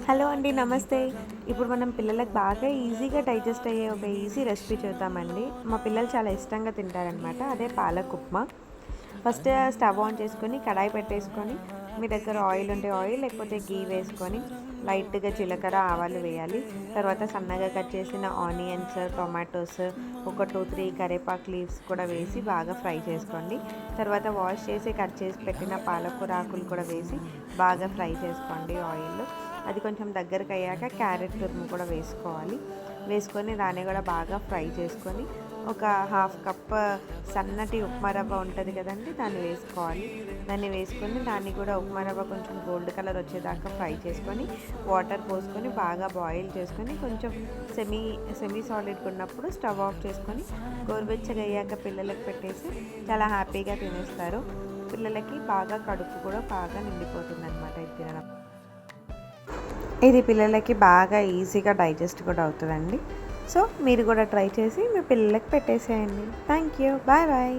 Hello అండి. నమస్తే. ఇప్పుడు మనం పిల్లలకి బాగా ఈజీగా డైజెస్ట్ అయ్యే ఒక ఈజీ రెసిపీ చూద్దామండి. మా పిల్లలు చాలా ఇష్టంగా తింటారనమాట. అదే palak upma. First stove on చేసుకొని కడాయి పెట్టేసుకొని, మీ దగ్గర ఆయిల్ ఉంటే ఆయిల్ లేకపోతే గీ వేసుకొని లైట్‌గా జీలకర్ర, ఆవాలు వేయాలి. తర్వాత సన్నగా కట్ చేసిన ఆనియన్స్, టొమాటోస్, ఒక 2, 3 కరివేపాకు లీవ్స్ కూడా వేసి బాగా ఫ్రై చేసుకోండి. తర్వాత వాష్ చేసి కట్ చేసి పెట్టిన పాలకూర ఆకులు కూడా వేసి బాగా ఫ్రై చేసుకోండి ఆయిల్‌లో. అది కొంచెం దగ్గరకు అయ్యాక క్యారెట్ తురుము కూడా వేసుకోవాలి. వేసుకొని దాన్ని కూడా బాగా ఫ్రై చేసుకొని ఒక హాఫ్ కప్ సన్నటి ఉప్మా రవ్వ ఉంటుంది కదండి, దాన్ని వేసుకోవాలి. దాన్ని వేసుకొని దాన్ని కూడా ఉప్మా రవ్వ కొంచెం గోల్డ్ కలర్ వచ్చేదాకా ఫ్రై చేసుకొని వాటర్ పోసుకొని బాగా బాయిల్ చేసుకొని కొంచెం సెమీ సెమీ సాలిడ్గా ఉన్నప్పుడు స్టవ్ ఆఫ్ చేసుకొని గోరువెచ్చగా అయ్యాక పిల్లలకు పెట్టేసి చాలా హ్యాపీగా తినేస్తారు. పిల్లలకి బాగా కడుపు కూడా బాగా నిండిపోతుంది అనమాట ఇది తినడం. ఇది పిల్లలకి బాగా ఈజీగా డైజెస్ట్ కూడా అవుతుందండి. సో మీరు కూడా ట్రై చేసి మీ పిల్లలకి పెట్టేసేయండి. Thank you. Bye bye.